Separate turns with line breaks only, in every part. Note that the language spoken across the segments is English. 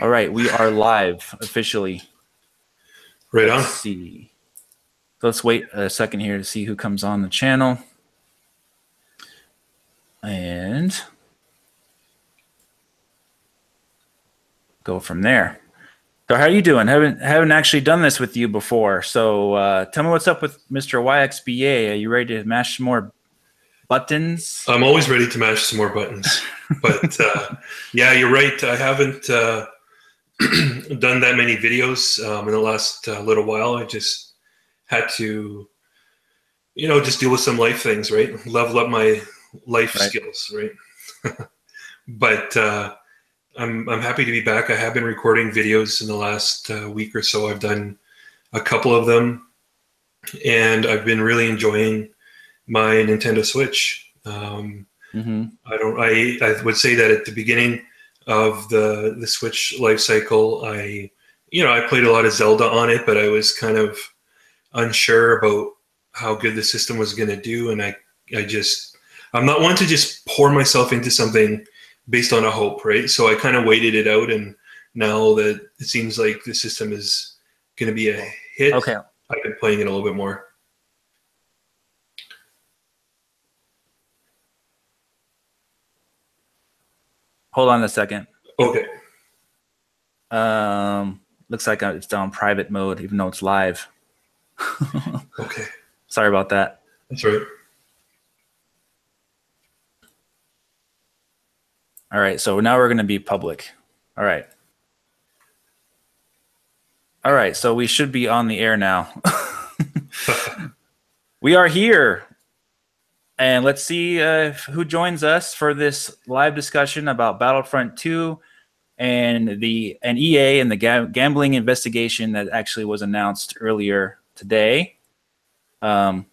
All right, we are live officially.
Right on.
Let's see. Let's wait a second here to see who comes on the channel. And go from there. So how are you doing? Haven't actually done this with you before. So tell me what's up with Mr. YXBA. Are you ready to mash some more buttons?
I'm always ready to mash some more buttons. But yeah, you're right. I haven't done that many videos in the last little while. I just had to, just deal with some life things, right? Level up my life skills, right? But I'm happy to be back. I have been recording videos in the last week or so. I've done a couple of them, and I've been really enjoying my Nintendo Switch. I would say that at the beginning of the Switch life cycle, I played a lot of Zelda on it, but I was kind of unsure about how good the system was going to do, and I'm not one to just pour myself into something based on a hope, right? So I kind of waited it out, and now that it seems like the system is going to be a hit,
okay,
I've been playing it a little bit more.
Hold on a second.
Okay.
Looks like it's down private mode, even though it's live.
Okay.
Sorry about that.
That's right.
All right, so now we're going to be public. All right. All right, so we should be on the air now. We are here. And let's see who joins us for this live discussion about Battlefront 2 and EA and the gambling investigation that actually was announced earlier today. Quite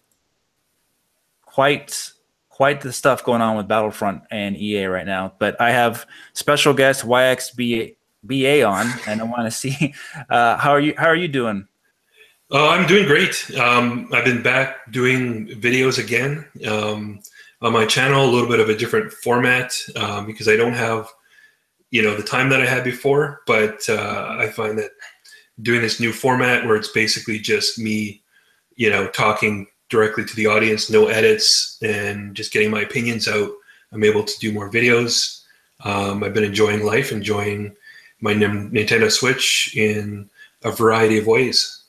the stuff going on with Battlefront and EA right now. But I have special guest YXBA on, and I want to see how are you doing?
I'm doing great. I've been back doing videos again on my channel, a little bit of a different format because I don't have, the time that I had before. But I find that doing this new format where it's basically just me, talking directly to the audience, no edits, and just getting my opinions out, I'm able to do more videos. I've been enjoying life, enjoying my Nintendo Switch in a variety of ways,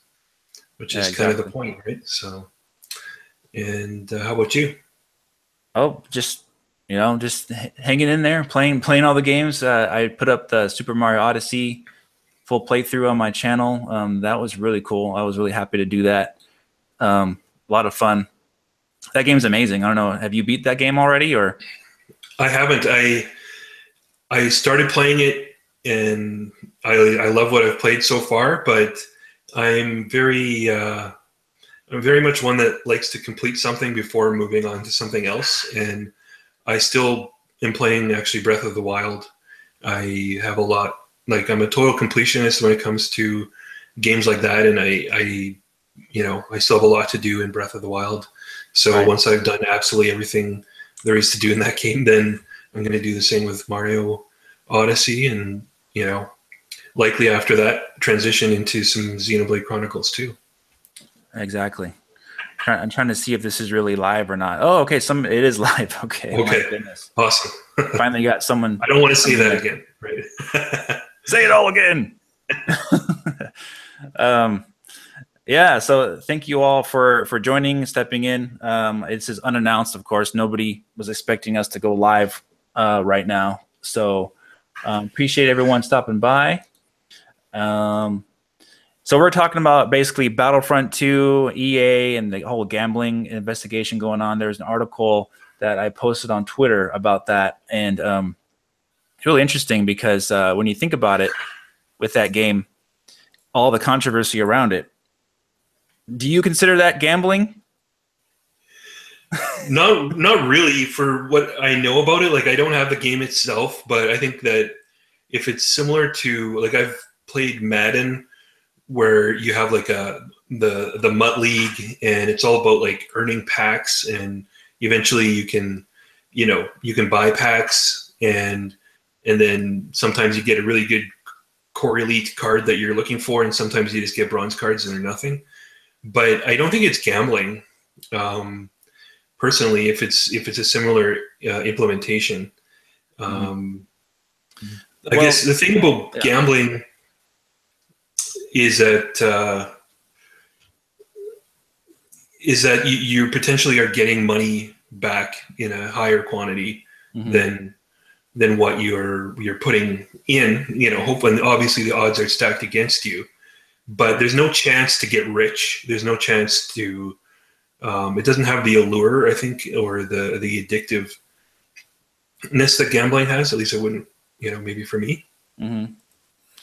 which is kind of the point, right? So, and how about you?
Oh, just hanging in there, playing all the games. I put up the Super Mario Odyssey full playthrough on my channel. That was really cool. I was really happy to do that. A lot of fun. That game's amazing. I don't know. Have you beat that game already, or?
I haven't. I started playing it, and I love what I've played so far, but I'm very much one that likes to complete something before moving on to something else. And I still am playing actually Breath of the Wild. I have a lot, I'm a total completionist when it comes to games like that. And I still have a lot to do in Breath of the Wild. So once I've done absolutely everything there is to do in that game, then I'm going to do the same with Mario Odyssey. And, likely after that, transition into some Xenoblade Chronicles too.
Exactly. I'm trying to see if this is really live or not. Oh, okay. It is live. Okay.
Okay.
My goodness.
Awesome.
Finally got someone.
I don't want to see that again. Right.
Say it all again. Yeah. So thank you all for joining, stepping in. This is unannounced, of course. Nobody was expecting us to go live right now. So appreciate everyone stopping by. So we're talking about basically Battlefront 2, EA, and the whole gambling investigation going on. There's an article that I posted on Twitter about that, and it's really interesting because when you think about it, with that game, all the controversy around it, do you consider that gambling?
Not really for what I know about it. I don't have the game itself, but I think that if it's similar to, I've played Madden, where you have the MUT League, and it's all about earning packs, and eventually you can buy packs, and then sometimes you get a really good core elite card that you're looking for, and sometimes you just get bronze cards and they're nothing. But I don't think it's gambling. Personally, if it's a similar implementation, I guess the thing about gambling is that you potentially are getting money back in a higher quantity than what you're putting in. Hopefully, obviously, the odds are stacked against you, but there's no chance to get rich. There's no chance to. It doesn't have the allure, I think, or the addictiveness that gambling has. At least it wouldn't, maybe for me.
Mm-hmm.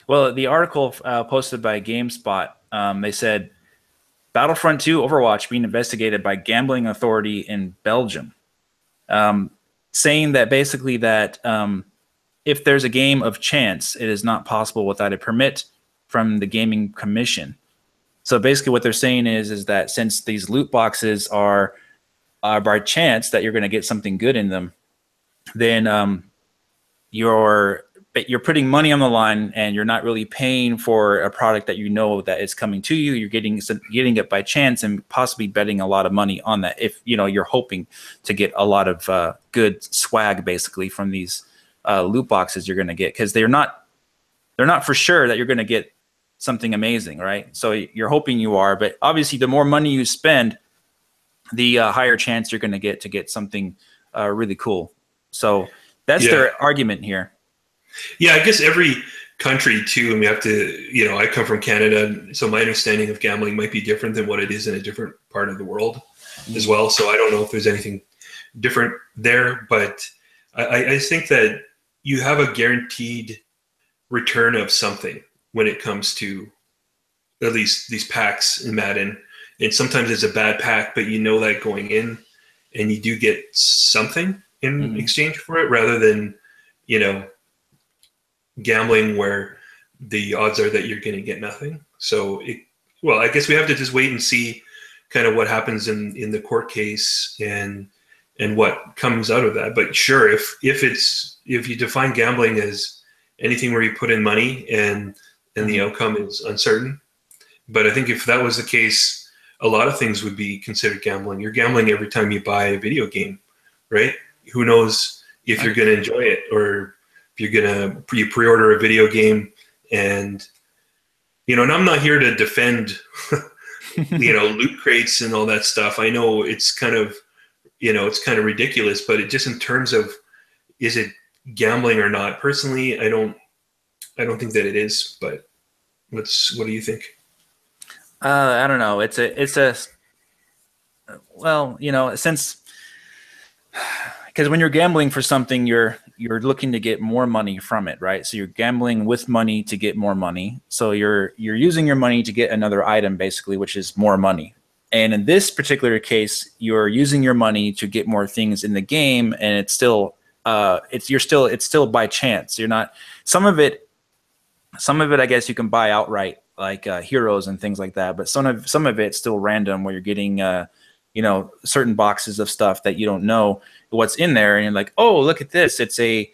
Well, the article posted by GameSpot, they said Battlefront 2 Overwatch being investigated by gambling authority in Belgium, saying that basically that if there's a game of chance, it is not possible without a permit from the Gaming Commission. So basically what they're saying is that since these loot boxes are by chance that you're going to get something good in them, then you're putting money on the line and you're not really paying for a product that that is coming to you. You're getting it by chance and possibly betting a lot of money on that if you're hoping to get a lot of good swag basically from these loot boxes you're going to get, because they're not for sure that you're going to get something amazing, right? So you're hoping you are, but obviously the more money you spend, the higher chance you're going to get something really cool. So that's their argument here.
Yeah, I guess every country too, and we have to, I come from Canada, so my understanding of gambling might be different than what it is in a different part of the world as well. So I don't know if there's anything different there, but I think that you have a guaranteed return of something when it comes to at least these packs in Madden. And sometimes it's a bad pack, but that going in, and you do get something in exchange for it, rather than, gambling where the odds are that you're going to get nothing. So, I guess we have to just wait and see kind of what happens in the court case and what comes out of that. But sure, if you define gambling as anything where you put in money and the outcome is uncertain. But I think if that was the case, a lot of things would be considered gambling. You're gambling every time you buy a video game, right? Who knows if you're going to enjoy it, or if you're going to pre-order a video game and, and I'm not here to defend, loot crates and all that stuff. I know it's kind of, it's kind of ridiculous, but it just in terms of, is it gambling or not? Personally, I don't think that it is, but what do you think?
I don't know. Since, because when you're gambling for something, you're looking to get more money from it, right? So you're gambling with money to get more money. So you're using your money to get another item, basically, which is more money. And in this particular case, you're using your money to get more things in the game, and it's still by chance. You're not some of it, I guess you can buy outright, like heroes and things like that. But some of it's still random, where you're getting certain boxes of stuff that you don't know what's in there, and you're like, oh, look at this! It's a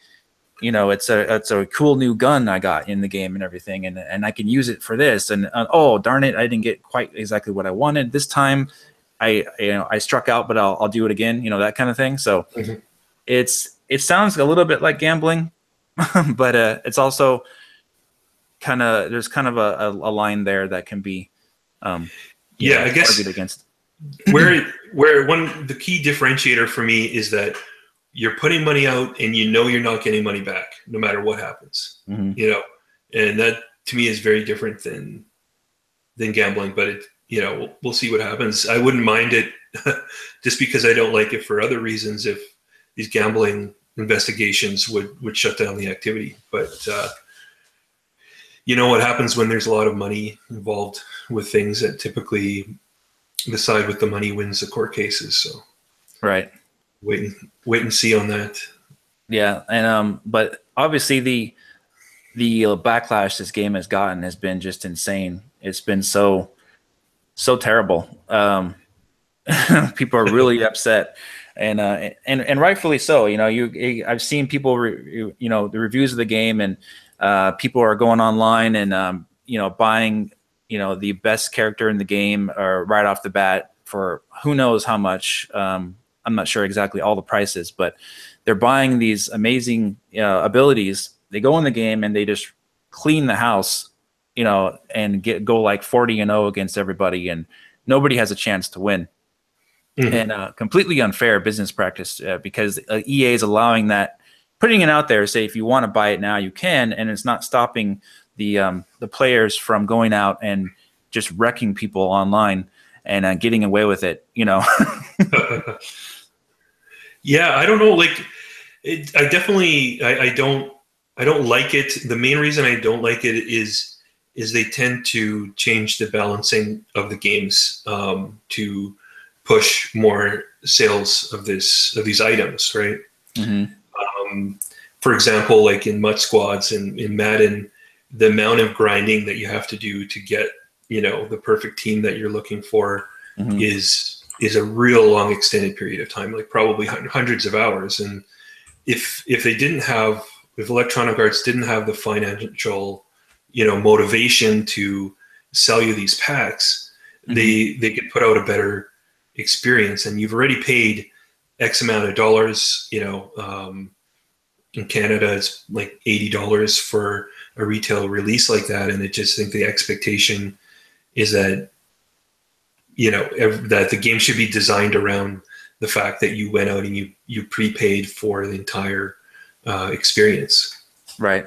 cool new gun I got in the game and everything, and I can use it for this. And oh, darn it, I didn't get quite exactly what I wanted this time. I struck out, but I'll do it again. That kind of thing. So it sounds a little bit like gambling, but it's also there's kind of a line there that can be I guess argued against.
where the key differentiator for me is that you're putting money out and you're not getting money back no matter what happens. And that to me is very different than gambling. But we'll see what happens. I wouldn't mind it just because I don't like it for other reasons if these gambling investigations would shut down the activity. But what happens when there's a lot of money involved with things, that typically the side with the money wins the court cases. So
right,
wait and see on that.
Yeah, and but obviously the backlash this game has gotten has been just insane. It's been so terrible. People are really upset. and rightfully so. You know, I've seen people, you know, the reviews of the game, and people are going online and you know, buying, you know, the best character in the game right off the bat for who knows how much. I'm not sure exactly all the prices, but they're buying these amazing abilities. They go in the game and they just clean the house, you know, and go like 40-0 against everybody, and nobody has a chance to win.
Mm-hmm.
And completely unfair business practice because EA is allowing that, putting it out there, say if you want to buy it now, you can, and it's not stopping the players from going out and just wrecking people online and getting away with it, you know.
Yeah, I don't know. Like, I definitely, I don't like it. The main reason I don't like it is they tend to change the balancing of the games to push more sales of these items, right?
Mm-hmm.
For example, like in Mud Squads and in Madden, the amount of grinding that you have to do to get, you know, the perfect team that you're looking for
Mm-hmm.
is a real long extended period of time, like probably hundreds of hours. And if Electronic Arts didn't have the financial, you know, motivation to sell you these packs,
Mm-hmm.
they could put out a better experience. And you've already paid X amount of dollars, you know. In Canada, it's like $80 for a retail release like that, and I just think the expectation is that, you know, that the game should be designed around the fact that you went out and you prepaid for the entire experience.
Right.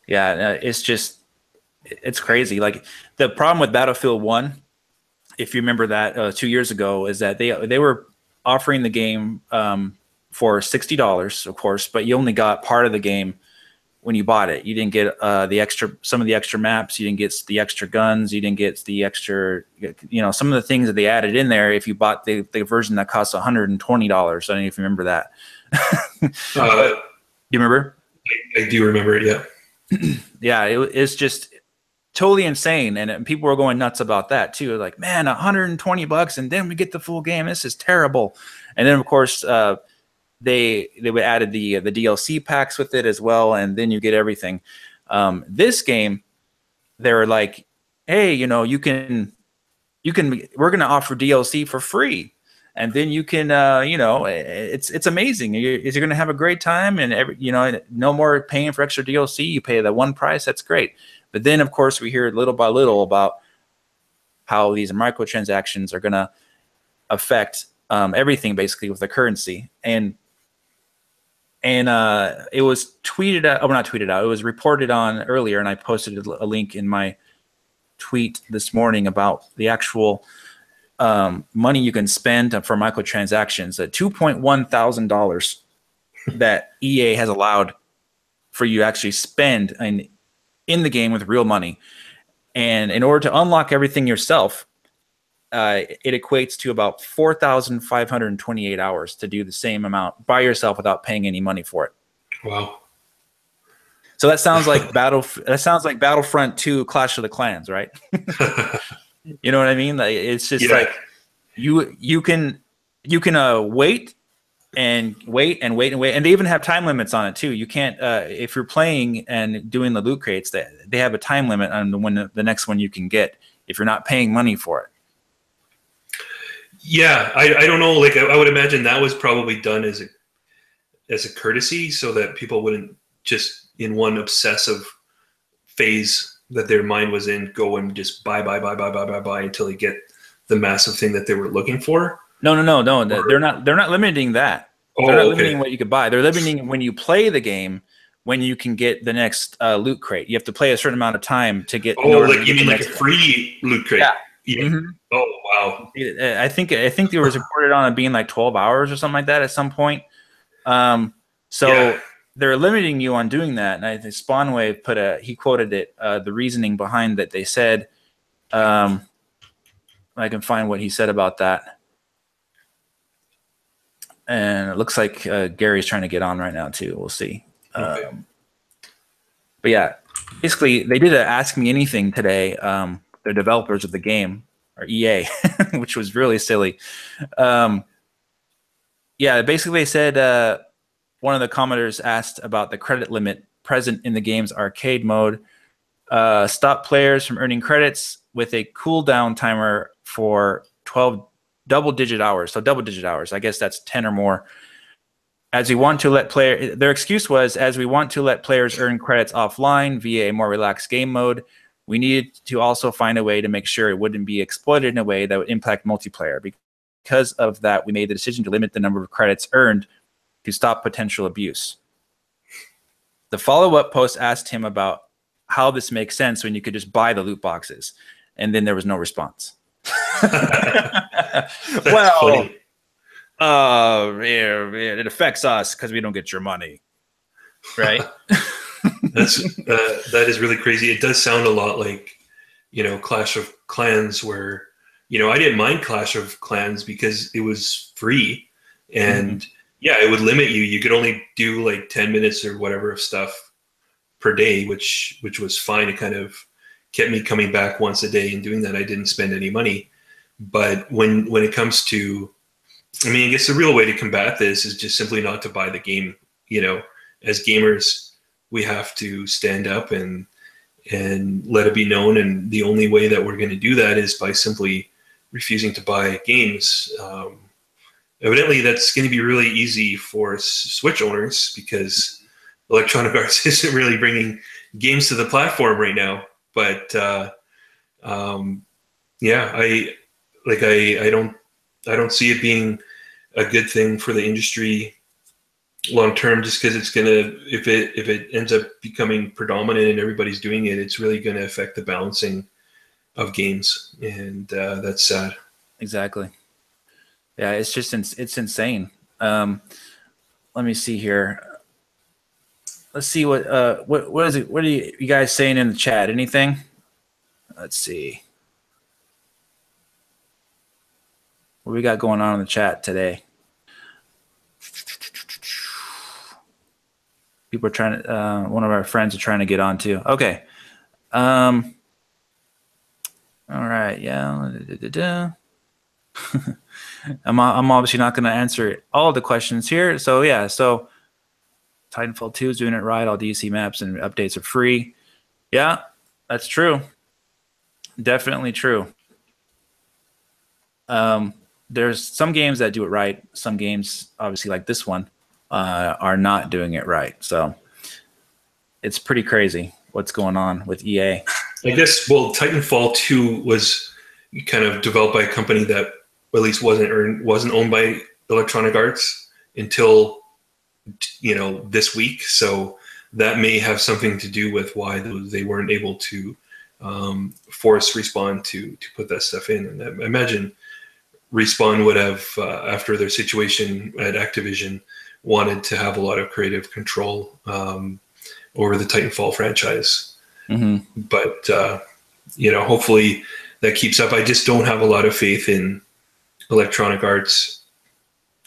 Yeah. It's crazy. Like the problem with Battlefield 1, if you remember that 2 years ago, is that they were offering the game for $60, of course, but you only got part of the game when you bought it. You didn't get some of the extra maps. You didn't get the extra guns. You didn't get the extra, you know, some of the things that they added in there. If you bought the version that costs $120, I don't know if you remember that. You remember?
I do remember it. Yeah.
Yeah, it's just totally insane, and people were going nuts about that too. Like, man, $120, and then we get the full game. This is terrible. And then, of course, they would added the DLC packs with it as well, and then you get everything. This game, they're like, hey, you know, we're going to offer DLC for free, and then you can, you know, it's amazing. You're going to have a great time, and you know, no more paying for extra DLC. You pay the one price. That's great. But then, of course, we hear little by little about how these microtransactions are going to affect everything basically with the currency. And it was tweeted out, not tweeted out, it was reported on earlier, and I posted a link in my tweet this morning about the actual money you can spend for microtransactions at $2.1 thousand that EA has allowed for you to actually spend in the game with real money. And in order to unlock everything yourself, it equates to about 4,528 hours to do the same amount by yourself without paying any money for it.
Wow.
So that sounds like Battlefront 2 Clash of the Clans, right? You know what I mean? Like, it's just like you can wait and wait and wait and wait, and they even have time limits on it too. You can't if you're playing and doing the loot crates, they have a time limit on when the next one you can get if you're not paying money for it.
Yeah, I don't know. Like, I would imagine that was probably done as a courtesy, so that people wouldn't just in one obsessive phase that their mind was in go and just buy until they get the massive thing that they were looking for.
No. They're not limiting that. They're not limiting what you could buy. They're limiting when you play the game, when you can get the next loot crate. You have to play a certain amount of time to get.
Oh, like you mean like a free loot crate?
Yeah.
Yeah.
Mm-hmm.
Oh, wow.
I think there was reported on it being like 12 hours or something like that at some point. So they're limiting you on doing that. And I think Spawnwave he quoted it, the reasoning behind that. They said, I can find what he said about that. And it looks like Gary's trying to get on right now too. We'll see. Okay. But yeah, basically they did a Ask Me Anything today. The developers of the game, or EA, which was really silly. And Yeah, basically they said one of the commenters asked about the credit limit present in the game's arcade mode. Stop players from earning credits with a cooldown timer for 12 double-digit hours. So double-digit hours. I guess that's 10 or more. As we want to let their excuse was, as we want to let players earn credits offline via a more relaxed game mode, we needed to also find a way to make sure it wouldn't be exploited in a way that would impact multiplayer. Because of that, we made the decision to limit the number of credits earned to stop potential abuse. The follow-up post asked him about how this makes sense when you could just buy the loot boxes, and then there was no response.
Well, funny.
It affects us because we don't get your money, right?
That is really crazy. It does sound a lot like, Clash of Clans, where, I didn't mind Clash of Clans because it was free, and yeah, it would limit you. You could only do like 10 minutes or whatever of stuff per day, which was fine. It kind of kept me coming back once a day and doing that. I didn't spend any money. But when it comes to, I guess the real way to combat this is just simply not to buy the game. As gamers, we have to stand up and let it be known. And the only way that we're going to do that is by simply refusing to buy games. Evidently, that's going to be really easy for Switch owners because Electronic Arts isn't really bringing games to the platform right now. But yeah, I don't see it being a good thing for the industry long term, just because it's gonna, if it ends up becoming predominant and everybody's doing it, it's really going to affect the balancing of games, and that's sad.
Exactly. Yeah, it's just it's insane. Let me see here. Let's see what is it? What are you guys saying in the chat? Anything? Let's see. What we got going on in the chat today? People are trying to. One of our friends are trying to get on too. Okay. All right. Yeah. I'm obviously not going to answer all the questions here. So yeah. So Titanfall 2 is doing it right. All DC maps and updates are free. Yeah, that's true. Definitely true. There's some games that do it right. Some games, obviously like this one, are not doing it right. So it's pretty crazy what's going on with EA.
I guess, well, Titanfall 2 was kind of developed by a company that at least wasn't owned by Electronic Arts until, this week. So that may have something to do with why they weren't able to force Respawn to put that stuff in. And I imagine Respawn would have, after their situation at Activision, wanted to have a lot of creative control over the Titanfall franchise. Mm-hmm. But, hopefully that keeps up. I just don't have a lot of faith in Electronic Arts,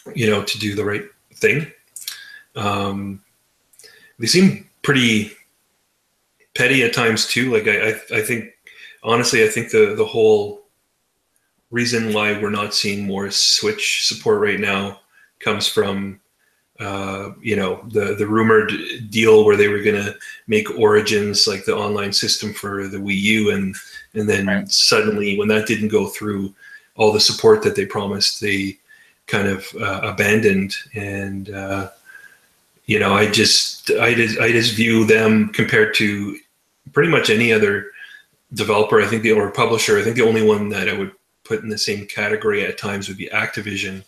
to do the right thing. They seem pretty petty at times too. Like I think, honestly, I think the whole reason why we're not seeing more Switch support right now comes from the rumored deal where they were going to make Origins like the online system for the Wii U, and then suddenly when that didn't go through, all the support that they promised, they kind of abandoned. And I just view them, compared to pretty much any other developer, or publisher, I think the only one that I would put in the same category at times would be Activision,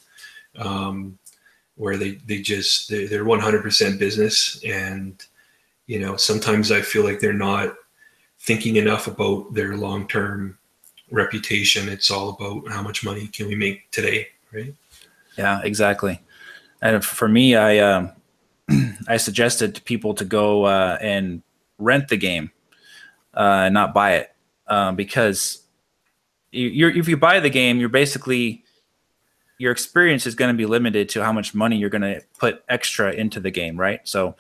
where they're 100% business. And sometimes I feel like they're not thinking enough about their long-term reputation. It's all about how much money can we make today, right?
Yeah, exactly. And for me, I suggested to people to go and rent the game, not buy it, because if you buy the game, you're basically, your experience is going to be limited to how much money you're going to put extra into the game, right? So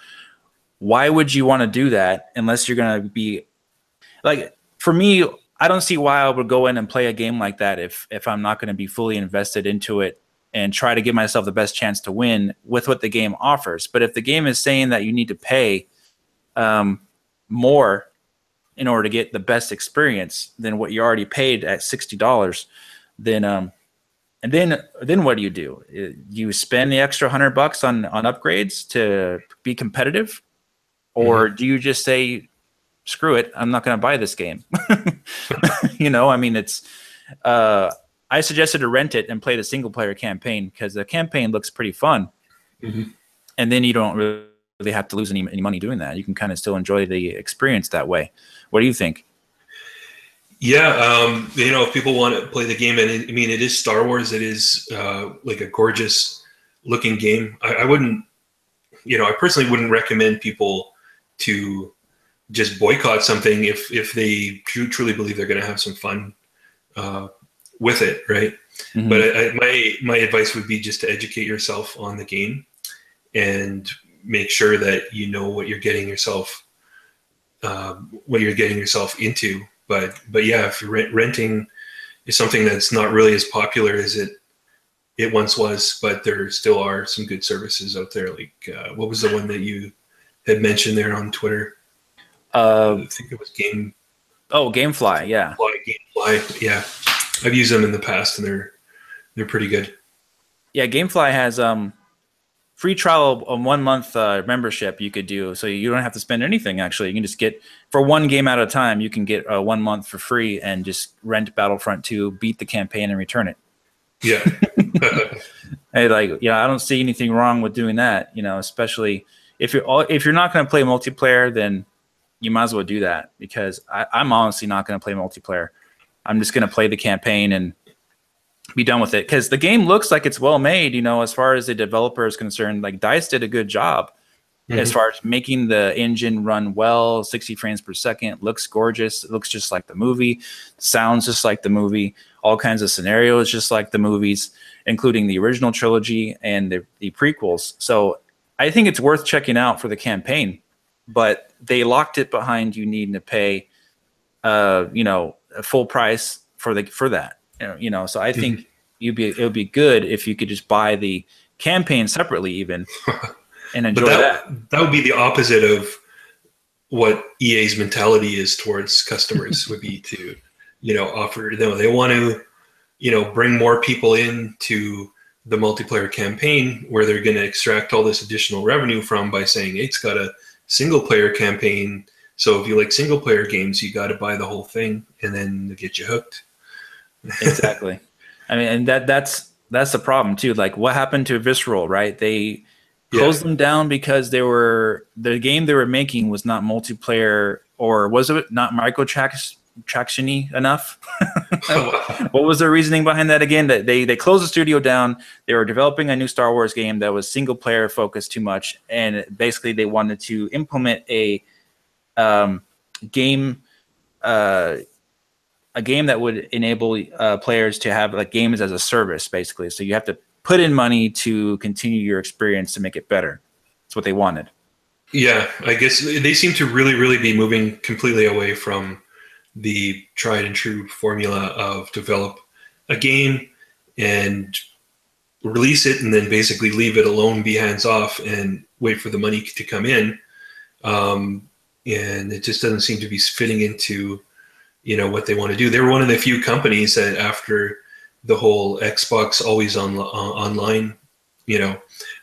why would you want to do that unless you're going to be, like, for me, I don't see why I would go in and play a game like that if I'm not going to be fully invested into it and try to give myself the best chance to win with what the game offers. But if the game is saying that you need to pay more in order to get the best experience than what you already paid at $60, then and then what do? You spend the extra $100 on upgrades to be competitive, or do you just say, screw it, I'm not going to buy this game? You know, I mean, it's I suggested to rent it and play the single player campaign because the campaign looks pretty fun, and then you don't really have to lose any money doing that. You can kind of still enjoy the experience that way. What do you think?
Yeah, you know, if people want to play the game, and I mean, it is Star Wars. It is like a gorgeous looking game. I wouldn't, you know, I personally wouldn't recommend people to just boycott something if they truly believe they're going to have some fun with it, right? But my advice would be just to educate yourself on the game and make sure that you know what you're getting yourself into. But yeah, if renting is something that's not really as popular as it once was, but there still are some good services out there. Like what was the one that you had mentioned there on Twitter? I think it was
Gamefly, yeah.
Gamefly, yeah. I've used them in the past, and they're pretty good.
Yeah, Gamefly has free trial, a 1 month membership you could do, so you don't have to spend anything. Actually, you can just get, for one game at a time, you can get 1 month for free and just rent Battlefront 2, beat the campaign, and return it.
Yeah.
Hey, like, I don't see anything wrong with doing that. You know, especially if you're not going to play multiplayer, then you might as well do that, because I'm honestly not going to play multiplayer. I'm just going to play the campaign and be done with it, because the game looks like it's well made. You know, as far as the developer is concerned, like DICE did a good job as far as making the engine run well, 60 frames per second, looks gorgeous. It looks just like the movie, sounds just like the movie, all kinds of scenarios just like the movies, including the original trilogy and the prequels. So I think it's worth checking out for the campaign, but they locked it behind you needing to pay, a full price for that. You know, so I think it would be good if you could just buy the campaign separately, even, and enjoy that.
That would be the opposite of what EA's mentality is towards customers. Would be to, offer. They want to, bring more people into the multiplayer campaign, where they're going to extract all this additional revenue from by saying, hey, it's got a single player campaign. So if you like single player games, you got to buy the whole thing, and then they get you hooked.
Exactly. I mean, and that's the problem too. Like, what happened to Visceral, right? They closed them down because the game they were making was not multiplayer, or was it not microtraction-y enough? What was the reasoning behind that again? That they closed the studio down. They were developing a new Star Wars game that was single player focused too much, and basically they wanted to implement a game that would enable players to have like games as a service, basically. So you have to put in money to continue your experience to make it better. That's what they wanted.
Yeah, I guess they seem to really, really be moving completely away from the tried and true formula of develop a game and release it, and then basically leave it alone, be hands off, and wait for the money to come in. And it just doesn't seem to be fitting into what they want to do. They were one of the few companies that, after the whole Xbox always online,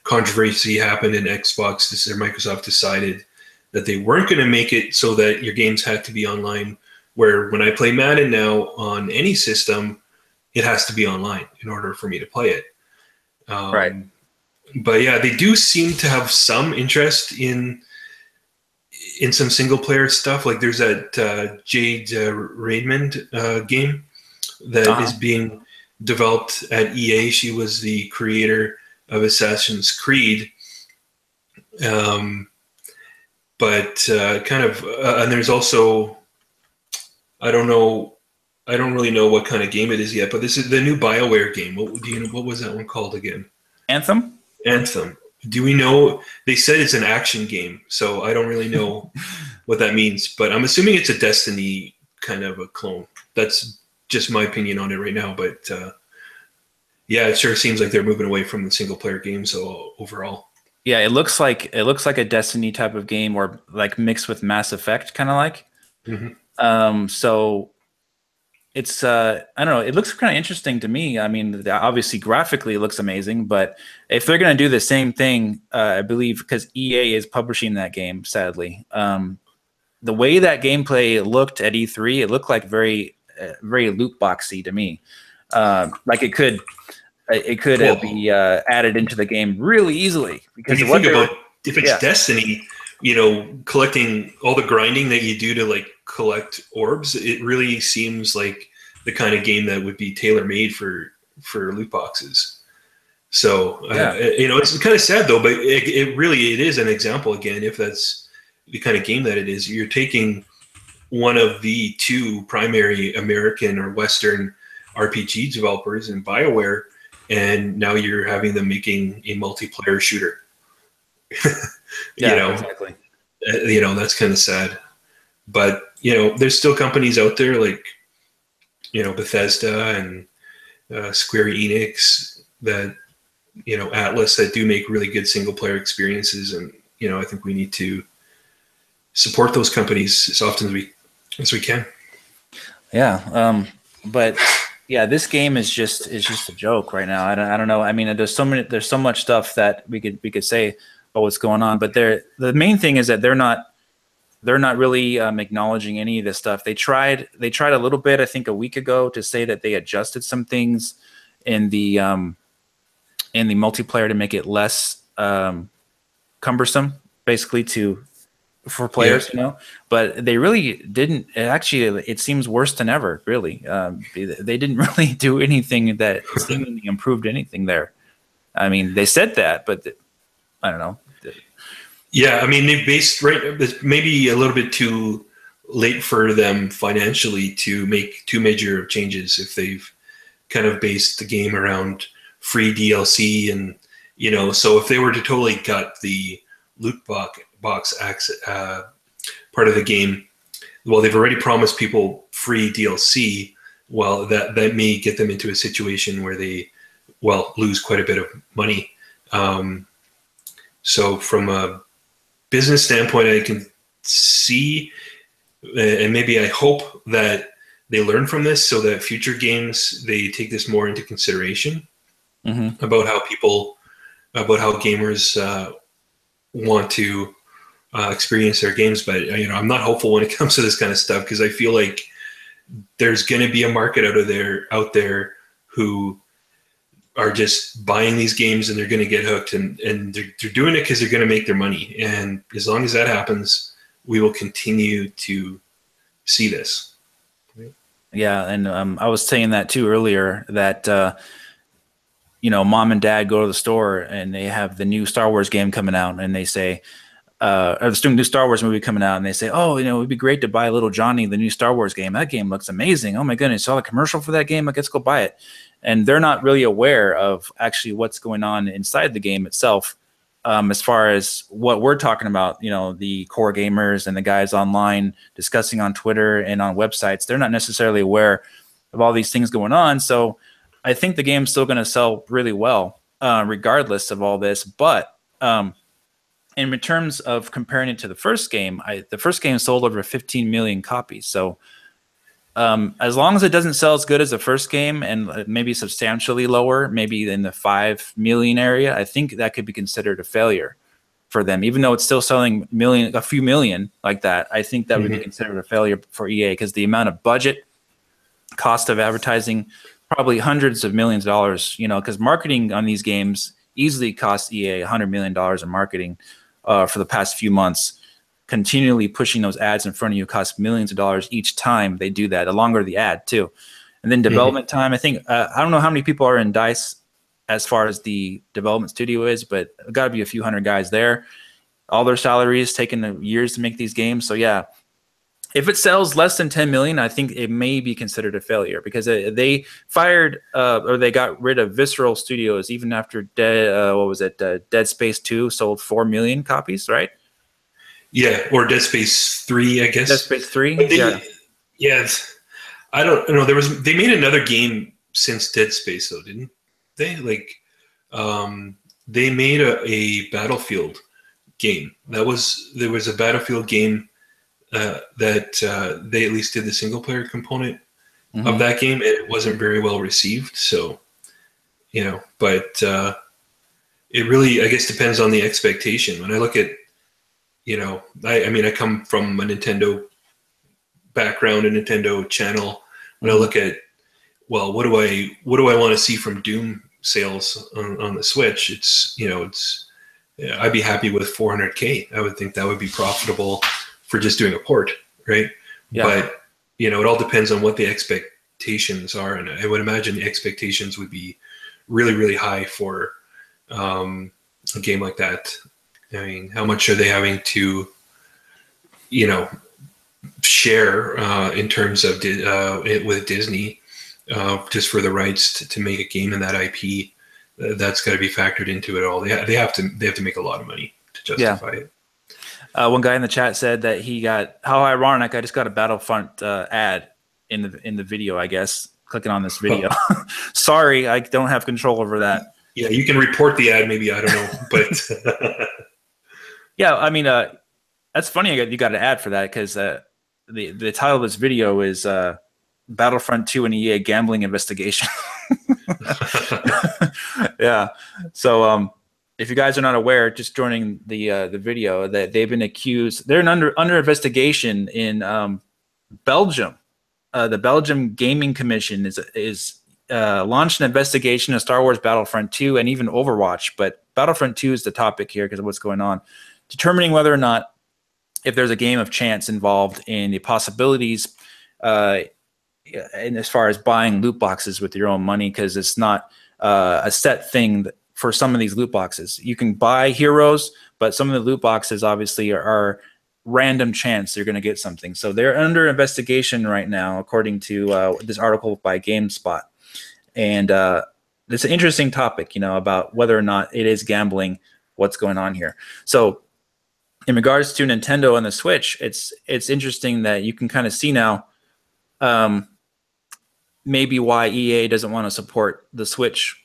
controversy happened in Xbox, Microsoft decided that they weren't going to make it so that your games had to be online, where when I play Madden now on any system, it has to be online in order for me to play it.
Right.
But yeah, they do seem to have some interest in some single player stuff. Like there's that Jade Raymond game that is being developed at EA. She was the creator of Assassin's Creed. And there's also, I don't really know what kind of game it is yet, but this is the new BioWare game. What was that one called again?
Anthem.
Do we know? They said it's an action game, so I don't really know what that means, but I'm assuming it's a Destiny kind of a clone. That's just my opinion on it right now, but Yeah, it sure seems like they're moving away from the single player games overall.
Yeah, it looks like a Destiny type of game, or like mixed with Mass Effect, kind of like.
Hmm.
So it's I don't know. It looks kind of interesting to me. I mean, obviously graphically it looks amazing, but if they're going to do the same thing, I believe because EA is publishing that game, sadly, the way that gameplay looked at E3, it looked like very loot boxy to me. Like it could
Well,
be added into the game really easily
when
because
you
of what
think
they were.
about if it's
Yeah,
Destiny, collecting all the grinding that you do to like collect orbs, it really seems like the kind of game that would be tailor made for loot boxes. So
yeah,
it's kind of sad though, but it is an example again. If that's the kind of game that it is, you're taking one of the two primary American or Western RPG developers in BioWare, and now you're having them making a multiplayer shooter. you
yeah,
know,
exactly.
that's kind of sad. But there's still companies out there like Bethesda and Square Enix that Atlas that do make really good single player experiences, and I think we need to support those companies as often as we can.
Yeah, but yeah, this game is just a joke right now. I don't know. I mean, there's so much stuff that we could say about what's going on, but the main thing is that they're not really acknowledging any of this stuff. They tried a little bit, I think, a week ago to say that they adjusted some things in the multiplayer to make it less cumbersome, basically for players,
Yeah.
But they really didn't. It seems worse than ever. Really, they didn't really do anything that seemingly improved anything there. I mean, they said that, but I don't know.
Yeah, I mean, they based maybe a little bit too late for them financially to make too major changes if they've kind of based the game around free DLC and so if they were to totally gut the loot box part of the game, well, they've already promised people free DLC. Well, that may get them into a situation where they lose quite a bit of money. So from a business standpoint, I can see, and maybe I hope that they learn from this so that future games, they take this more into consideration about how gamers want to experience their games. But I'm not hopeful when it comes to this kind of stuff, because I feel like there's going to be a market out there who are just buying these games and they're going to get hooked, and they're doing it because they're going to make their money. And as long as that happens, we will continue to see this.
Yeah, and I was saying that too earlier, that mom and dad go to the store and they have the new Star Wars game coming out, and they say, or the new Star Wars movie coming out, and they say, oh, it'd be great to buy little Johnny the new Star Wars game. That game looks amazing. Oh my goodness, saw the commercial for that game. Let's go buy it. And they're not really aware of actually what's going on inside the game itself, as far as what we're talking about. The core gamers and the guys online discussing on Twitter and on websites, they're not necessarily aware of all these things going on. So I think the game's still going to sell really well, regardless of all this. But in terms of comparing it to the first game, the first game sold over 15 million copies. So as long as it doesn't sell as good as the first game, and maybe substantially lower, maybe in the 5 million area, I think that could be considered a failure for them. Even though it's still selling a few million like that, I think that would be considered a failure for EA, because the amount of budget, cost of advertising, probably hundreds of millions of dollars, because marketing on these games easily cost EA $100 million in marketing for the past few months. Continually pushing those ads in front of you costs millions of dollars each time they do that, the longer the ad too. And then development time, I think, I don't know how many people are in DICE as far as the development studio is, but got to be a few hundred guys there. All their salaries taking years to make these games. So yeah, if it sells less than 10 million, I think it may be considered a failure, because they fired or they got rid of Visceral Studios even after Dead Space 2 sold 4 million copies, right?
Yeah, or Dead Space 3, I guess.
Dead Space 3?
Yeah. I don't know. They made another game since Dead Space, though, didn't? they? Like, they made a Battlefield game. There was a Battlefield game that they at least did the single player component of that game, and it wasn't very well received. So, but it really, I guess, depends on the expectation. When I look at, I mean, I come from a Nintendo background, a Nintendo channel. When I look at, well, what do I want to see from Doom sales on the Switch? I'd be happy with 400K. I would think that would be profitable for just doing a port, right? Yeah. But it all depends on what the expectations are, and I would imagine the expectations would be really, really high for a game like that. I mean, how much are they having to, share in terms of with Disney just for the rights to make a game in that IP? That's got to be factored into it all. They have to make a lot of money to justify it.
One guy in the chat said that he got, how ironic, I just got a Battlefront ad in the video, I guess, clicking on this video. Oh. Sorry, I don't have control over that.
Yeah, you can report the ad, maybe, I don't know, but
yeah, I mean, that's funny you got an ad for that, because the title of this video is Battlefront 2 and EA Gambling Investigation. Yeah, so if you guys are not aware, just joining the video, that they've been accused, they're under investigation in Belgium. The Belgium Gaming Commission is launched an investigation of Star Wars Battlefront 2 and even Overwatch, but Battlefront 2 is the topic here because of what's going on, determining whether or not, if there's a game of chance involved in the possibilities and as far as buying loot boxes with your own money, because it's not a set thing for some of these loot boxes. You can buy heroes, but some of the loot boxes obviously are random chance you're going to get something. So they're under investigation right now, according to this article by GameSpot. And it's an interesting topic, about whether or not it is gambling, what's going on here. So in regards to Nintendo and the Switch, it's interesting that you can kind of see now maybe why EA doesn't want to support the Switch,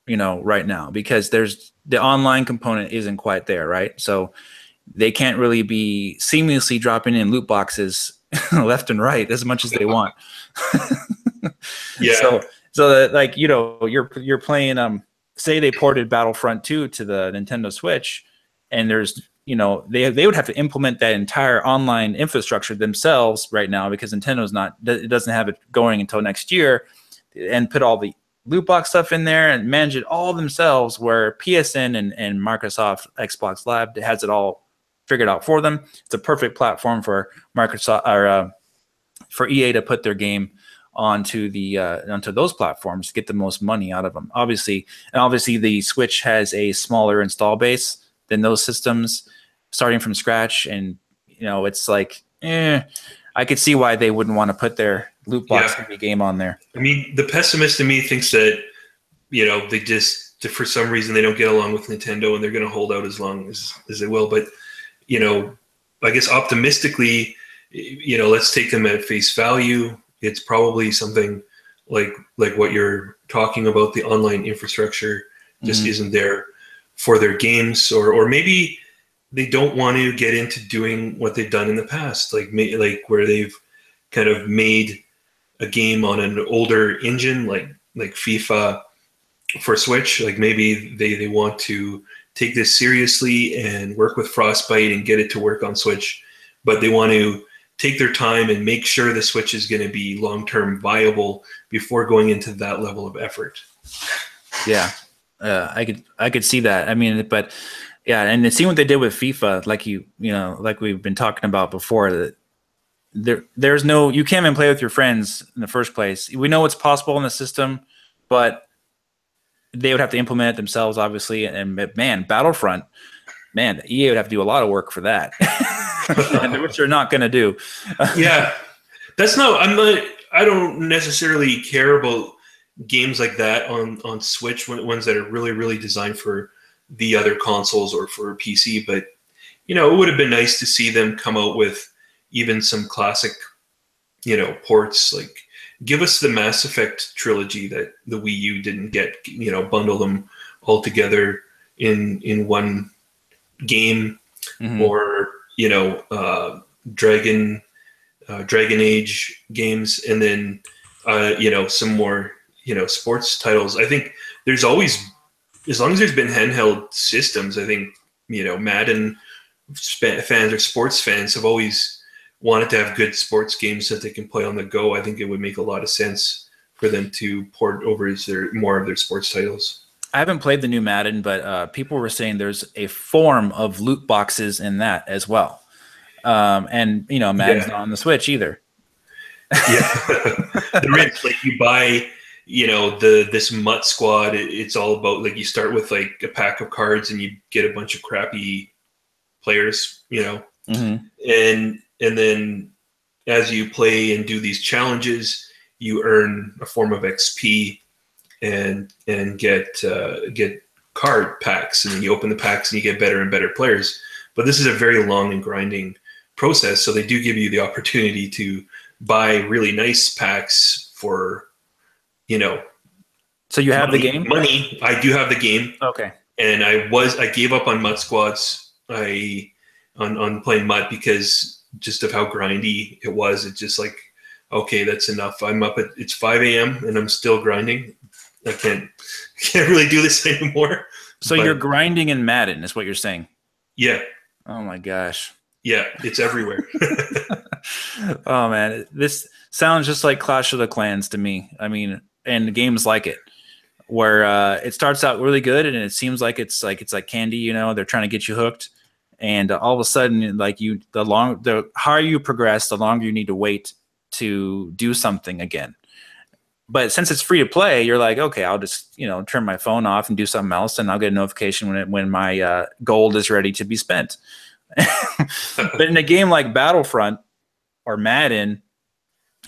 right now, because there's the online component isn't quite there, right? So they can't really be seamlessly dropping in loot boxes left and right as much as they want.
Yeah.
So that, like, you're playing say they ported Battlefront 2 to the Nintendo Switch, and there's they would have to implement that entire online infrastructure themselves right now, because Nintendo's it doesn't have it going until next year, and put all the loot box stuff in there and manage it all themselves, where PSN and Microsoft Xbox Live has it all figured out for them. It's a perfect platform for Microsoft or for EA to put their game onto those platforms to get the most money out of them. Obviously the Switch has a smaller install base than those systems, starting from scratch, and it's like, I could see why they wouldn't want to put their loot box game on there. I
mean, the pessimist in me thinks that they just, for some reason, they don't get along with Nintendo, and they're going to hold out as long as they will. But I guess optimistically, let's take them at face value. It's probably something like what you're talking about. The online infrastructure just isn't there for their games, or maybe they don't want to get into doing what they've done in the past, like where they've kind of made a game on an older engine, like FIFA for Switch. Like maybe they want to take this seriously and work with Frostbite and get it to work on Switch, but they want to take their time and make sure the Switch is going to be long-term viable before going into that level of effort.
Yeah, I could see that. I mean, but yeah, and seeing what they did with FIFA, like we've been talking about before, that there's no, you can't even play with your friends in the first place. We know it's possible in the system, but they would have to implement it themselves, obviously. And man, Battlefront, man, EA would have to do a lot of work for that, and which they're not going to do.
Yeah, I don't necessarily care about games like that on Switch, ones that are really, really designed for the other consoles or for PC. But it would have been nice to see them come out with even some classic ports, like give us the Mass Effect trilogy that the Wii U didn't get. You know, bundle them all together in one game, or you know, Dragon Age games, and then you know, some more, you know, sports titles. I think there's always, as long as there's been handheld systems, I think, you know, Madden fans or sports fans have always wanted to have good sports games that they can play on the go. I think it would make a lot of sense for them to port over more of their sports titles.
I haven't played the new Madden, but people were saying there's a form of loot boxes in that as well. And, you know, Madden's not on the Switch either.
Yeah. There is, like, you buy, you know, this Mutt Squad, it's all about, like, you start with like a pack of cards and you get a bunch of crappy players, you know, and then as you play and do these challenges, you earn a form of XP and get card packs, and then you open the packs and you get better and better players. But this is a very long and grinding process, so they do give you the opportunity to buy really nice packs for, you know.
So you have the game?
Money. I do have the game.
Okay.
And I gave up on Mutt Squads. On playing Mutt because just of how grindy it was. It's just like, okay, that's enough. I'm up it's 5 a.m. and I'm still grinding. I can't really do this anymore.
So you're grinding in Madden, is what you're saying?
Yeah.
Oh my gosh.
Yeah, it's everywhere.
Oh man, this sounds just like Clash of the Clans to me. I mean, and games like it, where it starts out really good and it seems like it's like candy. You know, they're trying to get you hooked, and all of a sudden, like the higher you progress, the longer you need to wait to do something again. But since it's free to play, you're like, okay, I'll just, you know, turn my phone off and do something else, and I'll get a notification when my gold is ready to be spent. But in a game like Battlefront or Madden,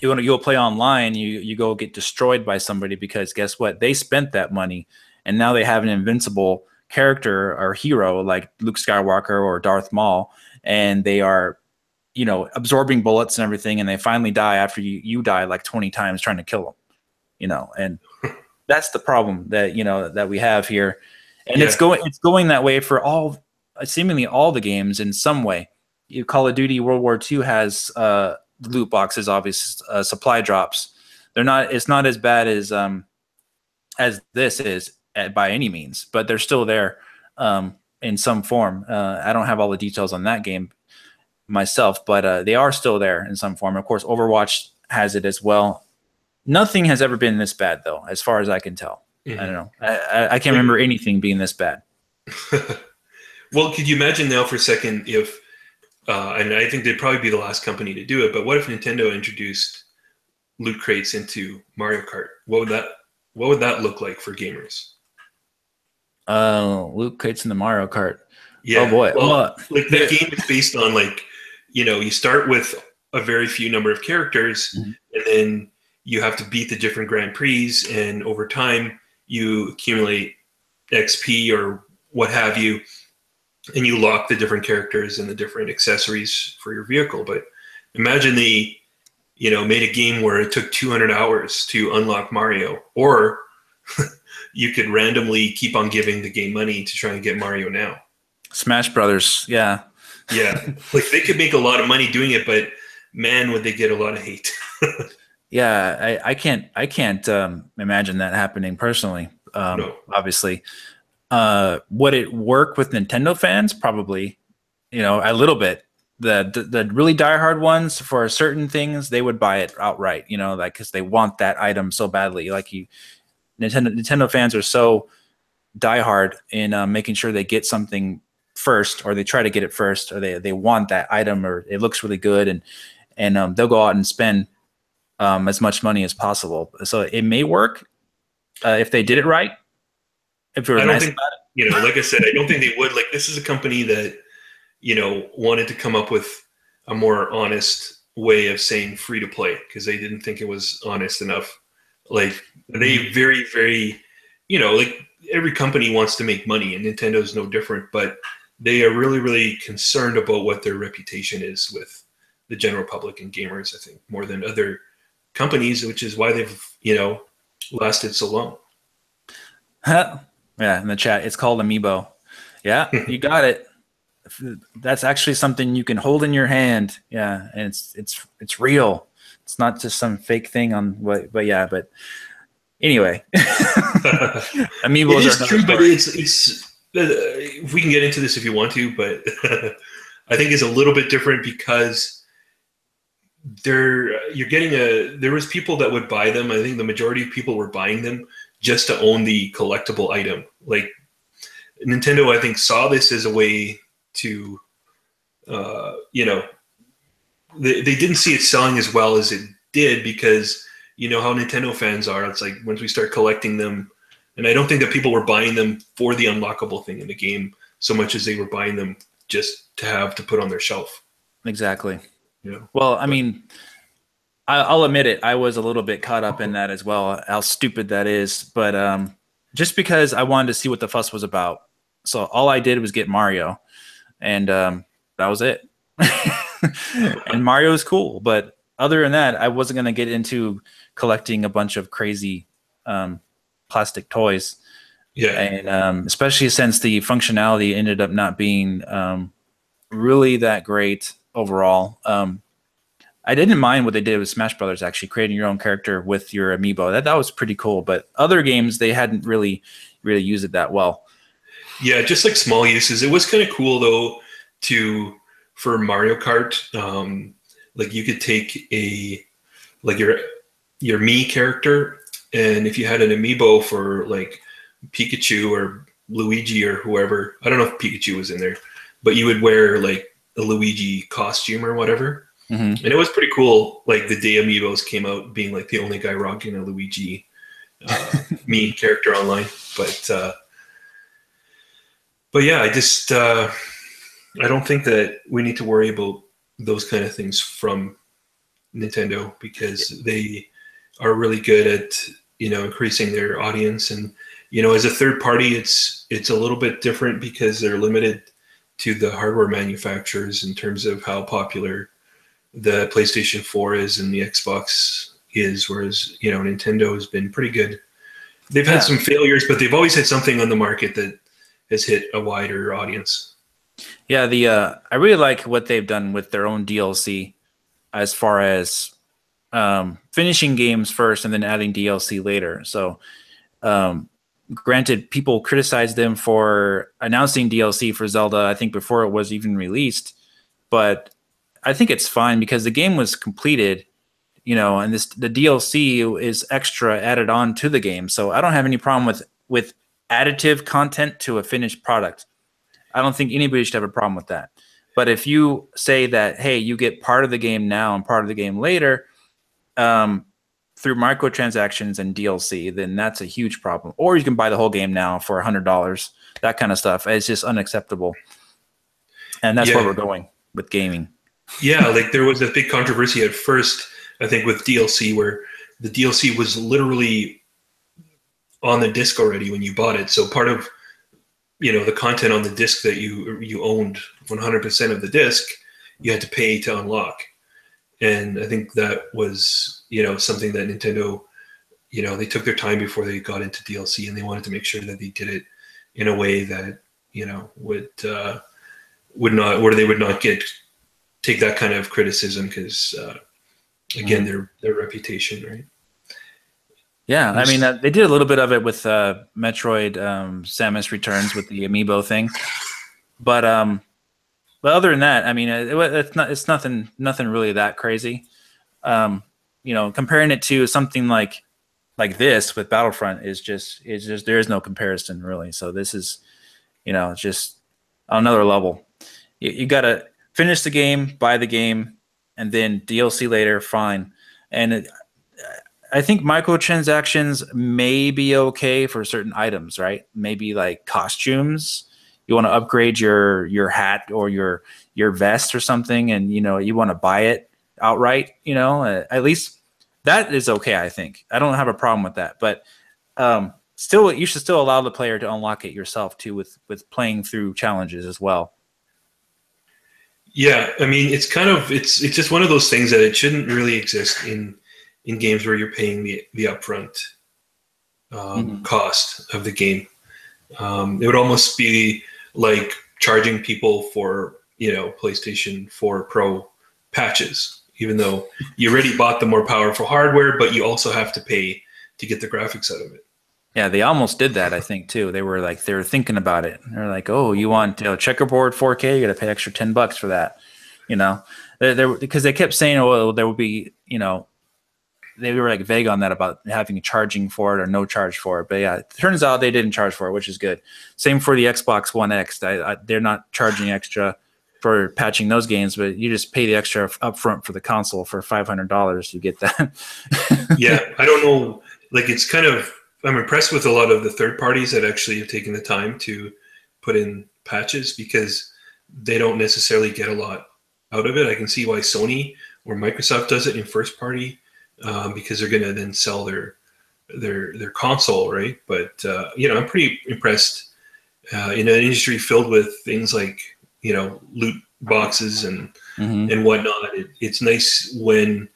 you'll play online, you go get destroyed by somebody because guess what? They spent that money, and now they have an invincible character or hero like Luke Skywalker or Darth Maul, and they are, you know, absorbing bullets and everything, and they finally die after you die like 20 times trying to kill them. You know, and that's the problem that, you know, that we have here, and it's going that way for seemingly all the games in some way. Call of Duty World War II has loot boxes, obviously, supply drops. It's not as bad as this is by any means, but they're still there in some form. I don't have all the details on that game myself, but they are still there in some form. Of course, Overwatch has it as well. Nothing has ever been this bad, though, as far as I can tell. I don't know. I can't remember anything being this bad.
Well, could you imagine now for a second if, and I think they'd probably be the last company to do it, but what if Nintendo introduced loot crates into Mario Kart? What would that look like for gamers?
Loot crates in the Mario Kart.
Yeah.
Oh boy.
Well, like that game is based on, like, you know, you start with a very few number of characters, and then you have to beat the different Grand Prix, and over time you accumulate XP or what have you, and you lock the different characters and the different accessories for your vehicle. But imagine they, you know, made a game where it took 200 hours to unlock Mario, or you could randomly keep on giving the game money to try and get Mario now. Smash
Brothers, yeah.
Yeah, like they could make a lot of money doing it, but man, would they get a lot of hate.
Yeah, I can't imagine that happening personally.
No.
Obviously, would it work with Nintendo fans? Probably, you know, a little bit. The really diehard ones for certain things, they would buy it outright. You know, like because they want that item so badly. Like Nintendo fans are so diehard in making sure they get something first, or they try to get it first, or they want that item, or it looks really good, and they'll go out and spend as much money as possible. So it may work if they did it right. If it was nice about it.
You know, like I said, I don't think they would. Like, this is a company that, you know, wanted to come up with a more honest way of saying free to play because they didn't think it was honest enough. Like, they very, very, you know, like every company wants to make money, and Nintendo's no different, but they are really, really concerned about what their reputation is with the general public and gamers, I think, more than other companies, which is why they've, lasted so long.
Yeah, in the chat, it's called Amiibo. Yeah, you got it. That's actually something you can hold in your hand. Yeah, and it's real. It's not just some fake thing on what. But yeah, but anyway, Amiibos
It is
are
true, but
story.
it's we can get into this if you want to, but I think it's a little bit different because there was people that would buy them. I think the majority of people were buying them just to own the collectible item. Like Nintendo, I think, saw this as a way to, they didn't see it selling as well as it did because you know how Nintendo fans are. It's like once we start collecting them, and I don't think that people were buying them for the unlockable thing in the game so much as they were buying them just to have to put on their shelf.
Exactly.
Yeah.
Well, I mean, I'll admit it. I was a little bit caught up in that as well. How stupid that is, but just because I wanted to see what the fuss was about, so all I did was get Mario, and that was it. And Mario is cool, but other than that, I wasn't gonna get into collecting a bunch of crazy plastic toys.
Yeah.
And especially since the functionality ended up not being really that great overall. I didn't mind what they did with Smash Brothers, actually creating your own character with your amiibo. That was pretty cool. But other games, they hadn't really used it that well.
Yeah, just like small uses. It was kind of cool though for Mario Kart. Like you could take your Mii character, and if you had an amiibo for like Pikachu or Luigi or whoever, I don't know if Pikachu was in there, but you would wear like a Luigi costume or whatever.
Mm-hmm.
And it was pretty cool. Like the day Amiibos came out, being like the only guy rocking a Luigi Mii character online. But yeah, I don't think that we need to worry about those kind of things from Nintendo because they are really good at increasing their audience. And as a third party, it's a little bit different because they're limited to the hardware manufacturers in terms of how popular the PlayStation 4 is and the Xbox is, whereas Nintendo has been pretty good. They've had some failures, but they've always had something on the market that has hit a wider audience.
Yeah, I really like what they've done with their own DLC, as far as finishing games first and then adding DLC later. So, granted, people criticized them for announcing DLC for Zelda, I think before it was even released, but I think it's fine because the game was completed, and the DLC is extra added on to the game. So I don't have any problem with additive content to a finished product. I don't think anybody should have a problem with that. But if you say that, hey, you get part of the game now and part of the game later through microtransactions and DLC, then that's a huge problem. Or you can buy the whole game now for $100. That kind of stuff. It's just unacceptable. And that's where we're going with gaming.
Yeah, like there was a big controversy at first, I think, with DLC, where the DLC was literally on the disc already when you bought it. So part of the content on the disc that you owned 100% of the disc, you had to pay to unlock. And I think that was something that Nintendo, they took their time before they got into DLC, and they wanted to make sure that they did it in a way that would not take that kind of criticism because again, their reputation, right?
Yeah, I mean, they did a little bit of it with Metroid Samus Returns with the Amiibo thing, but other than that, I mean, it's nothing really that crazy. Comparing it to something like this with Battlefront is just there is no comparison really. So this is just on another level. You gotta finish the game, buy the game, and then DLC later, fine. And I think microtransactions may be okay for certain items, right? Maybe like costumes. You want to upgrade your hat or your vest or something, and you want to buy it outright. At least that is okay. I think I don't have a problem with that, but still, you should still allow the player to unlock it yourself too, with playing through challenges as well.
Yeah, I mean, it's just one of those things that it shouldn't really exist in in games where you're paying the upfront cost of the game. It would almost be like charging people for, PlayStation 4 Pro patches, even though you already bought the more powerful hardware, but you also have to pay to get the graphics out of it.
Yeah, they almost did that, I think, too. They were thinking about it. They're like, oh, you want checkerboard 4K? You got to pay extra $10 for that, because they kept saying, oh, there will be, they were like vague on that about having charging for it or no charge for it. But yeah, it turns out they didn't charge for it, which is good. Same for the Xbox One X. They're not charging extra for patching those games, but you just pay the extra upfront for the console for $500. You get that.
Yeah, I don't know. Like, it's kind of, I'm impressed with a lot of the third parties that actually have taken the time to put in patches, because they don't necessarily get a lot out of it. I can see why Sony or Microsoft does it in first party, because they're going to then sell their console, right? But I'm pretty impressed in an industry filled with things like loot boxes and whatnot. It's nice when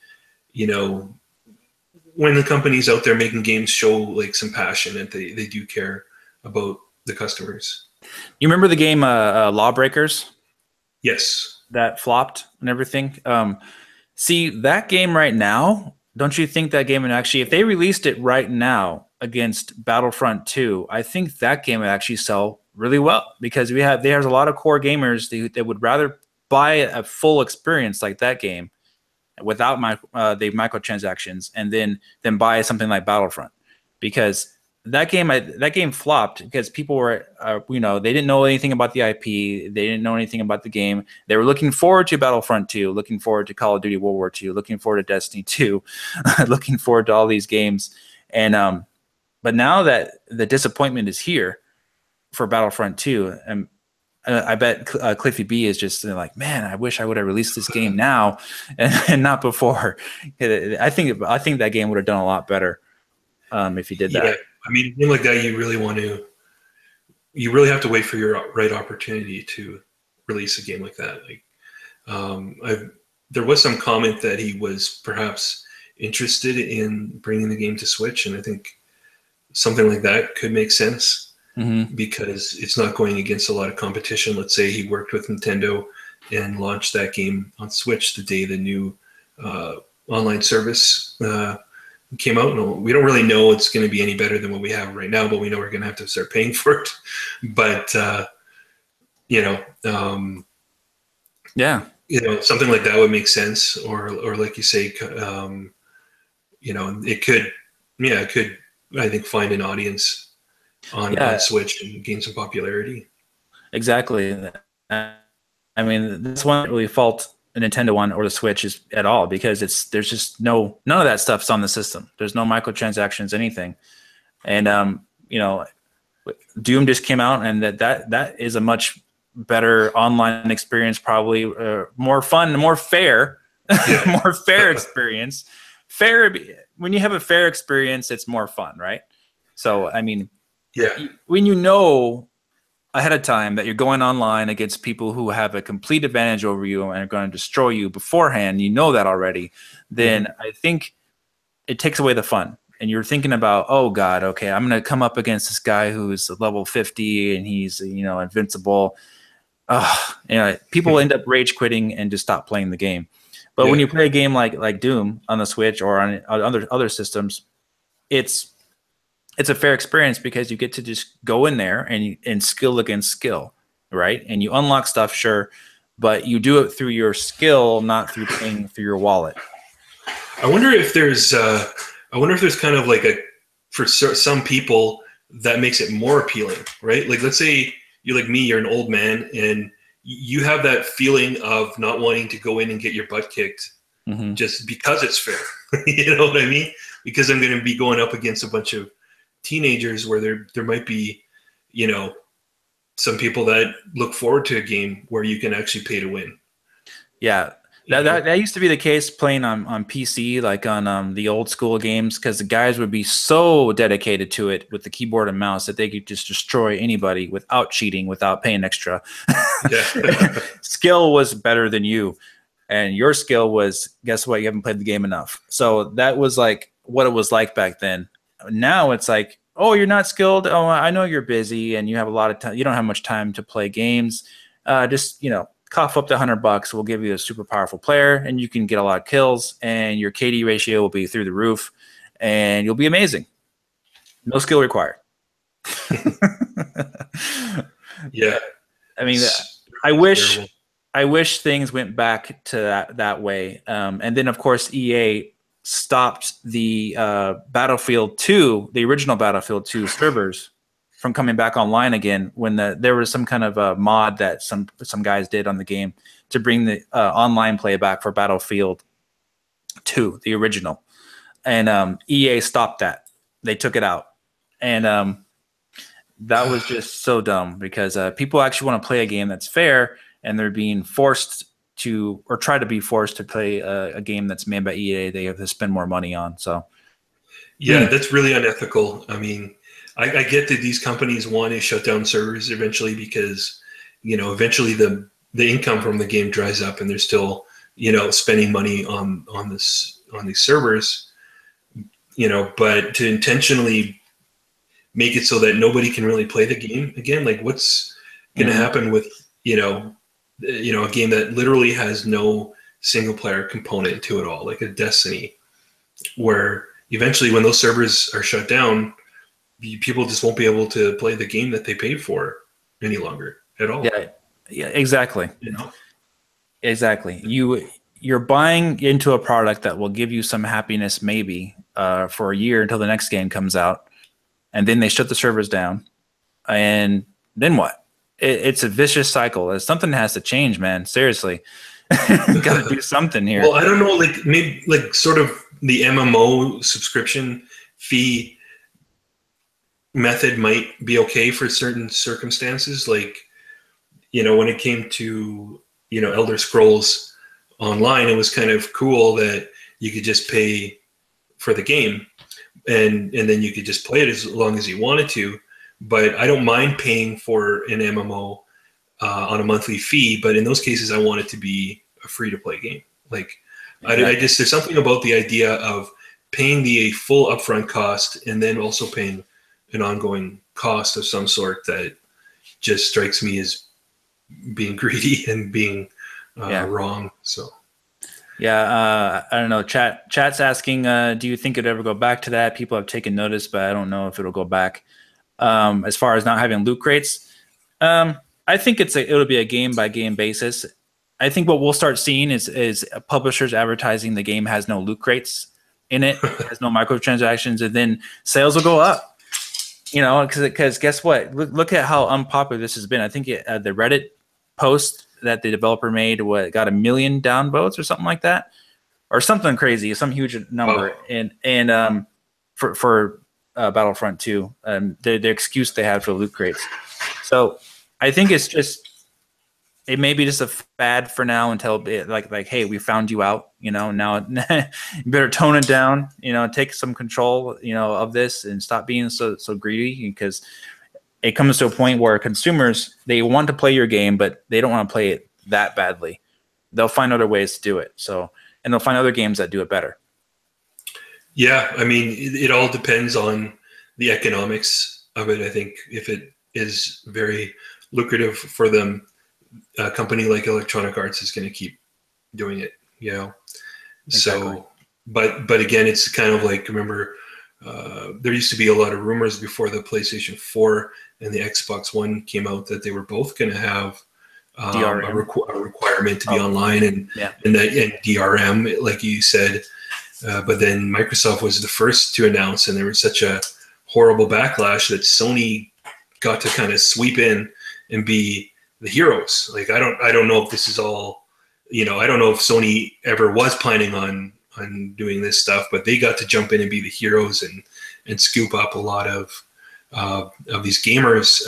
when the companies out there making games show like some passion and they do care about the customers.
You remember the game Lawbreakers?
Yes.
That flopped and everything. See, that game right now, don't you think that game would actually, if they released it right now against Battlefront 2, I think that game would actually sell really well, because there's a lot of core gamers that would rather buy a full experience like that game without the microtransactions and then buy something like Battlefront, because that game flopped because people were they didn't know anything about the IP, they didn't know anything about the game. They were looking forward to Battlefront 2, looking forward to Call of Duty World War 2, looking forward to Destiny 2, looking forward to all these games. And but now that the disappointment is here for Battlefront 2, and I bet Cliffy B is just like, man, I wish I would have released this game now and not before. I think that game would have done a lot better if you did that.
Yeah, I mean, a game like that, you really have to wait for your right opportunity to release a game like that. Like, there was some comment that he was perhaps interested in bringing the game to Switch, and I think something like that could make sense. Because it's not going against a lot of competition. Let's say he worked with Nintendo and launched that game on Switch the day the new online service came out. No, we don't really know it's going to be any better than what we have right now, but we know we're going to have to start paying for it. But something like that would make sense, or like you say, it could, I think, find an audience on Switch and gain some popularity.
Exactly. I mean, this one really fault a Nintendo one or the Switch is at all, because there's just none of that stuff's on the system. There's no microtransactions, anything. And Doom just came out, and that is a much better online experience, probably more fun, more fair, more fair experience. When you have a fair experience, it's more fun, right? So I mean, when you know ahead of time that you're going online against people who have a complete advantage over you and are going to destroy you beforehand, you know that already, then I think it takes away the fun. And you're thinking about, oh God, okay, I'm going to come up against this guy who's level 50 and he's, invincible. People end up rage quitting and just stop playing the game. But when you play a game like Doom on the Switch or on other systems, it's a fair experience, because you get to just go in there and skill against skill, right? And you unlock stuff, sure, but you do it through your skill, not through paying through your wallet.
I wonder if there's kind of like for some people that makes it more appealing, right? Like, let's say you're like me, you're an old man, and you have that feeling of not wanting to go in and get your butt kicked just because it's fair. You know what I mean? Because I'm going to be going up against a bunch of teenagers where there might be, some people that look forward to a game where you can actually pay to win. Yeah.
That used to be the case playing on PC, like on the old school games, because the guys would be so dedicated to it with the keyboard and mouse that they could just destroy anybody without cheating, without paying extra.
Yeah.
Skill was better than you. And your skill was, guess what? You haven't played the game enough. So that was like what it was like back then. Now it's like, oh, you're not skilled. Oh, I know you're busy and you have a lot of time. You don't have much time to play games. Just, cough up to $100. We'll give you a super powerful player and you can get a lot of kills and your KD ratio will be through the roof and you'll be amazing. No skill required.
Yeah.
I mean, I wish things went back to that way. And then, of course, EA stopped the Battlefield 2, the original Battlefield 2 servers from coming back online again when there was some kind of a mod that some guys did on the game to bring the online play back for Battlefield 2, the original. And EA stopped that. They took it out. And that was just so dumb because people actually want to play a game that's fair, and they're being forced to, or try to be forced to play a game that's made by EA they have to spend more money on. So,
yeah, that's really unethical. I mean, I get that these companies want to shut down servers eventually because, eventually the income from the game dries up, and they're still, spending money on these servers, but to intentionally make it so that nobody can really play the game again, like what's going to happen with, a game that literally has no single player component to it all, like a Destiny, where eventually when those servers are shut down, people just won't be able to play the game that they paid for any longer at all.
Yeah, exactly. Exactly. You're buying into a product that will give you some happiness maybe for a year until the next game comes out, and then they shut the servers down, and then what? It's a vicious cycle. Something has to change, man. Seriously. Got to do something here.
Well, I don't know, like maybe like sort of the MMO subscription fee method might be okay for certain circumstances. Like, when it came to, Elder Scrolls Online, it was kind of cool that you could just pay for the game and then you could just play it as long as you wanted to. But I don't mind paying for an MMO on a monthly fee. But in those cases, I want it to be a free-to-play game. Like, I just, there's something about the idea of paying the full upfront cost and then also paying an ongoing cost of some sort that just strikes me as being greedy and being wrong. So.
Yeah, I don't know. Chat's asking, do you think it'd ever go back to that? People have taken notice, but I don't know if it'll go back. As far as not having loot crates, I think it'll be a game by game basis. I think what we'll start seeing is publishers advertising the game has no loot crates in it, has no microtransactions, and then sales will go up. Because guess what? Look at how unpopular this has been. I think the Reddit post that the developer made got 1 million downvotes or something like that, or something crazy, some huge number. Oh. And for Battlefront 2, the excuse they had for loot crates. So I think it may be just a fad for now until like, hey, we found you out. Now you better tone it down. Take some control. Of this and stop being so greedy, because it comes to a point where consumers, they want to play your game, but they don't want to play it that badly. They'll find other ways to do it. And they'll find other games that do it better. Yeah,
I mean, it all depends on the economics of it. I think if it is very lucrative for them, a company like Electronic Arts is going to keep doing it. Exactly. So, but again, it's kind of like, remember, there used to be a lot of rumors before the PlayStation 4 and the Xbox One came out that they were both going to have a requirement to be online and DRM, like you said. But then Microsoft was the first to announce, and there was such a horrible backlash that Sony got to kind of sweep in and be the heroes. Like, I don't know if this is all, I don't know if Sony ever was planning on doing this stuff, but they got to jump in and be the heroes and scoop up a lot of these gamers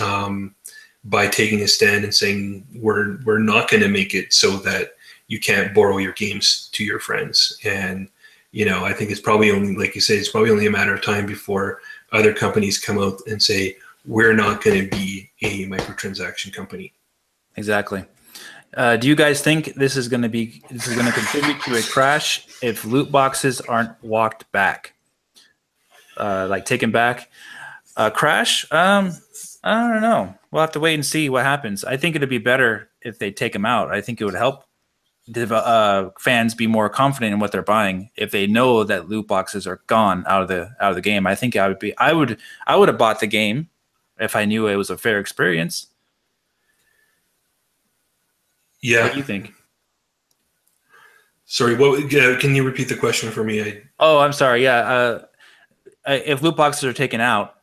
by taking a stand and saying we're not going to make it so that you can't borrow your games to your friends. And I think it's probably only, like you say, it's probably only a matter of time before other companies come out and say we're not going to be a microtransaction company.
Exactly. Do you guys think this is going to contribute to a crash if loot boxes aren't walked back, like taken back? Crash? I don't know. We'll have to wait and see what happens. I think it'd be better if they take them out. I think it would help fans be more confident in what they're buying if they know that loot boxes are gone out of the game. I think I would have bought the game if I knew it was a fair experience.
Yeah.
What do you think?
Sorry, can you repeat the question for me?
I'm sorry. Yeah. If loot boxes are taken out,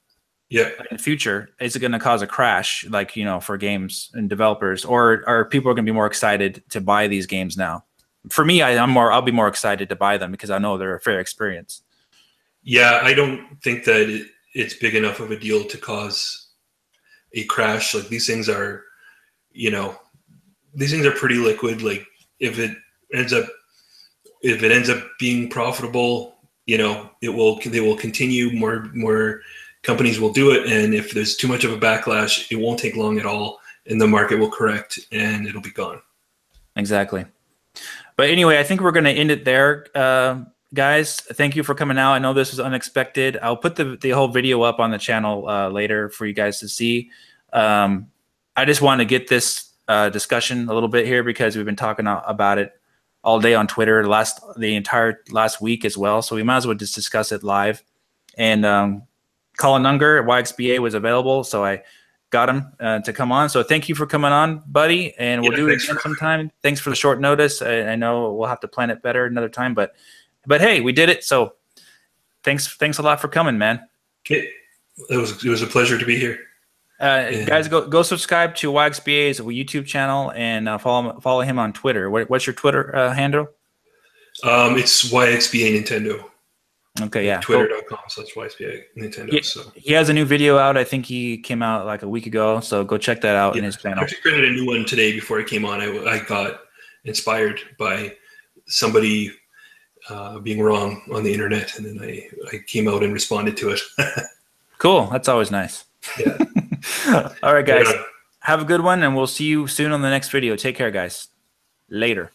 yeah,
in the future, is it going to cause a crash, like, for games and developers, or are people going to be more excited to buy these games now? For me, I'll be more excited to buy them because I know they're a fair experience.
Yeah, I don't think that it's big enough of a deal to cause a crash. Like, these things are, pretty liquid. Like, if it ends up being profitable, they will continue. More companies will do it, and if there's too much of a backlash, it won't take long at all, and the market will correct, and it'll be gone.
Exactly. But anyway, I think we're going to end it there, guys. Thank you for coming out. I know this was unexpected. I'll put the whole video up on the channel later for you guys to see. I just want to get this discussion a little bit here because we've been talking about it all day on Twitter the entire last week as well. So we might as well just discuss it live. And Colin Unger at YXBA was available, so I got him to come on. So thank you for coming on, buddy, and we'll do it again sometime. Thanks for the short notice. I know we'll have to plan it better another time, but hey, we did it. So thanks a lot for coming, man.
Okay, it was a pleasure to be here.
Guys, go subscribe to YXBA's YouTube channel and follow him on Twitter. What's your Twitter handle?
It's YXBA Nintendo.
Okay, yeah.
Twitter.com/YXBA Nintendo.
He has a new video out. I think he came out like a week ago. So go check that out in his channel.
I actually created a new one today before I came on. I got inspired by somebody being wrong on the internet, and then I came out and responded to it.
Cool. That's always nice.
Yeah.
All right, guys. Have a good one, and we'll see you soon on the next video. Take care, guys. Later.